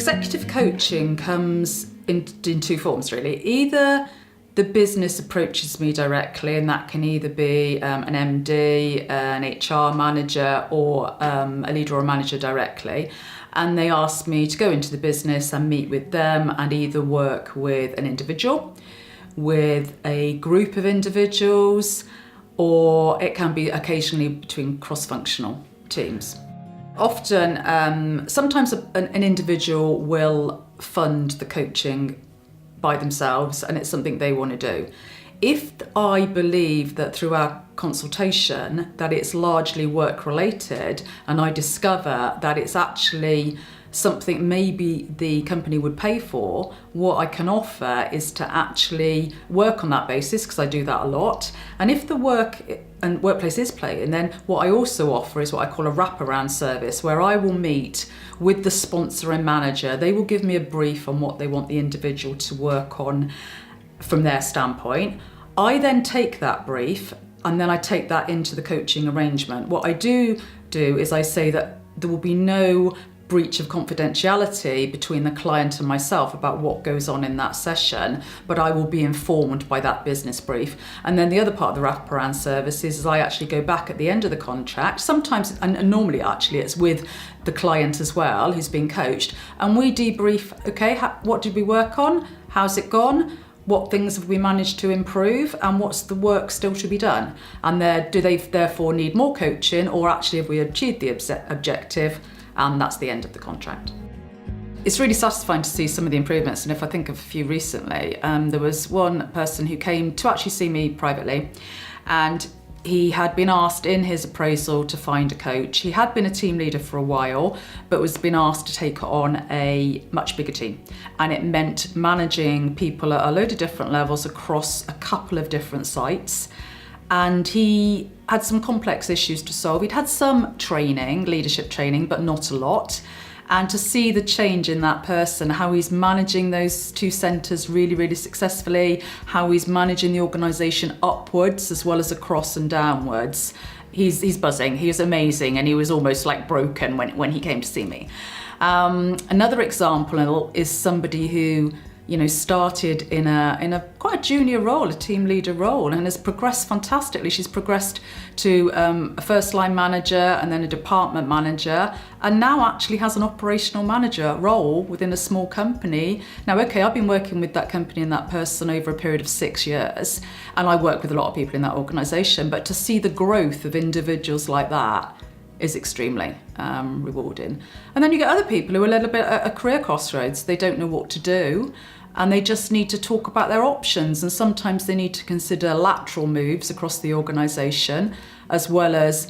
Executive coaching comes in two forms, really. Either the business approaches me directly, and that can either be an MD, an HR manager, or a leader or a manager directly. And they ask me to go into the business and meet with them and either work with an individual, with a group of individuals, or it can be occasionally between cross-functional teams. Often, sometimes an individual will fund the coaching by themselves and it's something they want to do. If I believe that through our consultation that it's largely work related and I discover that it's actually something maybe the company would pay for, what I can offer is to actually work on that basis, because I do that a lot. And if the work and workplace is playing, then what I also offer is what I call a wraparound service, where I will meet with the sponsor and manager. They will give me a brief on what they want the individual to work on from their standpoint. I then take that brief and then I take that into the coaching arrangement. What I do is I say that there will be no breach of confidentiality between the client and myself about what goes on in that session, but I will be informed by that business brief. And then the other part of the wraparound service is I actually go back at the end of the contract, sometimes, and normally actually it's with the client as well who's being coached, and we debrief, okay, what did we work on? How's it gone? What things have we managed to improve, and what's the work still to be done? And do they therefore need more coaching, or actually have we achieved the objective? And that's the end of the contract. It's really satisfying to see some of the improvements, and if I think of a few recently, there was one person who came to actually see me privately, and he had been asked in his appraisal to find a coach. He had been a team leader for a while, but was been asked to take on a much bigger team. And it meant managing people at a load of different levels across a couple of different sites. And he had some complex issues to solve. He'd had some training, leadership training, but not a lot. And to see the change in that person, how he's managing those two centres really, really successfully, how he's managing the organisation upwards as well as across and downwards. He's buzzing, he was amazing, and he was almost like broken when he came to see me. Another example is somebody who started in a quite a junior role, a team leader role, and has progressed fantastically. She's progressed to a first line manager and then a department manager, and now actually has an operational manager role within a small company. Now, okay, I've been working with that company and that person over a period of 6 years, and I work with a lot of people in that organisation, but to see the growth of individuals like that is extremely rewarding. And then you get other people who are a little bit at a career crossroads. They don't know what to do, and they just need to talk about their options, and sometimes they need to consider lateral moves across the organisation as well as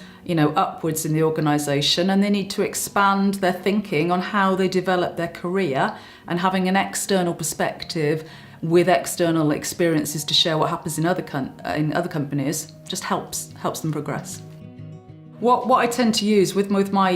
upwards in the organisation, and they need to expand their thinking on how they develop their career, and having an external perspective with external experiences to share what happens in other companies just helps them progress. What I tend to use with my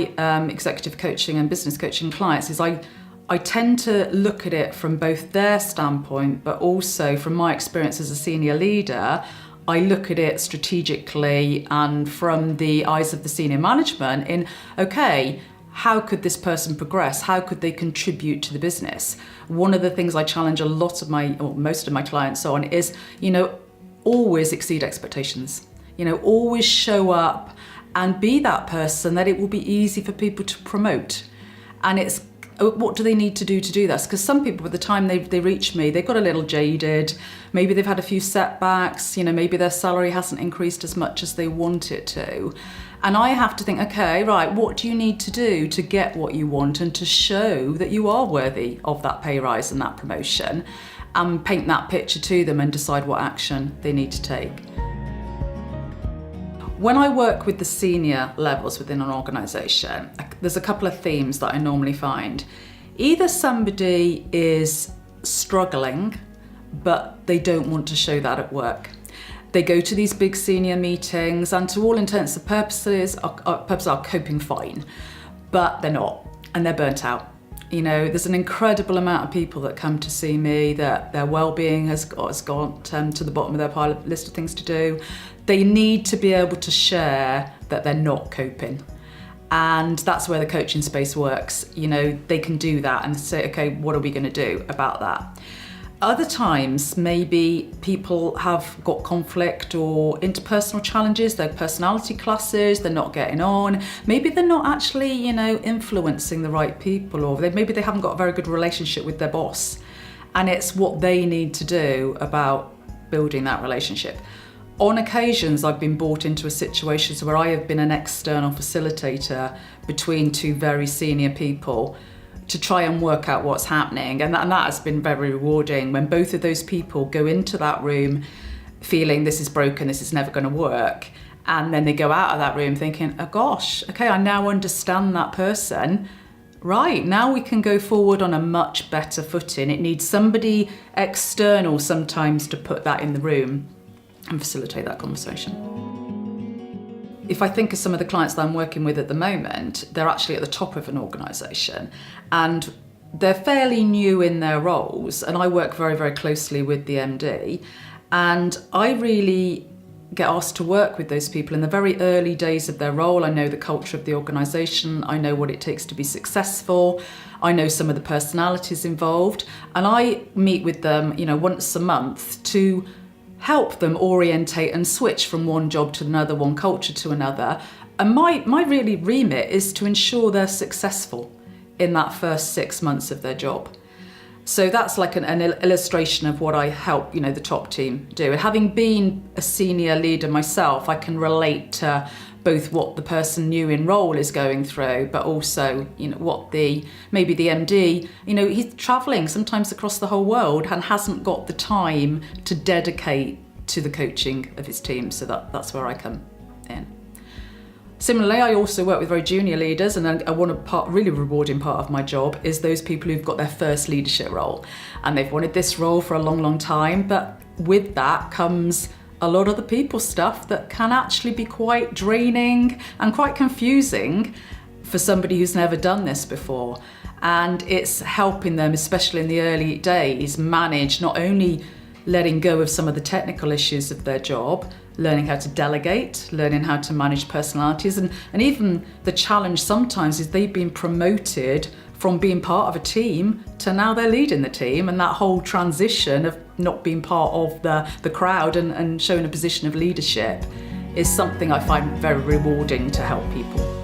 executive coaching and business coaching clients is I tend to look at it from both their standpoint, but also from my experience as a senior leader. I look at it strategically and from the eyes of the senior management in, okay, how could this person progress? How could they contribute to the business? One of the things I challenge most of my clients on is, always exceed expectations. Always show up and be that person that it will be easy for people to promote. And it's, what do they need to do that? Because some people, by the time they reach me, they've got a little jaded, maybe they've had a few setbacks, maybe their salary hasn't increased as much as they want it to. And I have to think, okay, right, what do you need to do to get what you want and to show that you are worthy of that pay rise and that promotion, and paint that picture to them and decide what action they need to take. When I work with the senior levels within an organisation, there's a couple of themes that I normally find. Either somebody is struggling, but they don't want to show that at work. They go to these big senior meetings and to all intents and purposes are coping fine, but they're not, and they're burnt out. There's an incredible amount of people that come to see me that their well-being has gone to the bottom of their list of things to do. They need to be able to share that they're not coping. And that's where the coaching space works. You know, they can do that and say, okay, what are we going to do about that? Other times, maybe people have got conflict or interpersonal challenges, their personality classes, they're not getting on. Maybe they're not actually, you know, influencing the right people, or maybe they haven't got a very good relationship with their boss. And it's what they need to do about building that relationship. On occasions, I've been brought into a situation where I have been an external facilitator between two very senior people to try and work out what's happening. And that has been very rewarding when both of those people go into that room feeling this is broken, this is never going to work. And then they go out of that room thinking, oh gosh, okay, I now understand that person. Right, now we can go forward on a much better footing. It needs somebody external sometimes to put that in the room and facilitate that conversation. If I think of some of the clients that I'm working with at the moment, they're actually at the top of an organisation and they're fairly new in their roles, and I work very, very closely with the MD, and I really get asked to work with those people in the very early days of their role. I know the culture of the organisation, I know what it takes to be successful, I know some of the personalities involved, and I meet with them, you know, once a month to help them orientate and switch from one job to another, one culture to another. And my really remit is to ensure they're successful in that first 6 months of their job. So that's like an illustration of what I help, you know, the top team do. And having been a senior leader myself, I can relate to both what the person new in role is going through, but also, you know, what maybe the MD, you know, he's traveling sometimes across the whole world and hasn't got the time to dedicate to the coaching of his team. So that's where I come in. Similarly, I also work with very junior leaders, and really rewarding part of my job is those people who've got their first leadership role, and they've wanted this role for a long, long time, but with that comes a lot of the people stuff that can actually be quite draining and quite confusing for somebody who's never done this before. And it's helping them, especially in the early days, manage not only letting go of some of the technical issues of their job, learning how to delegate, learning how to manage personalities, and even the challenge sometimes is they've been promoted from being part of a team to now they're leading the team, and that whole transition of not being part of the crowd and showing a position of leadership is something I find very rewarding to help people.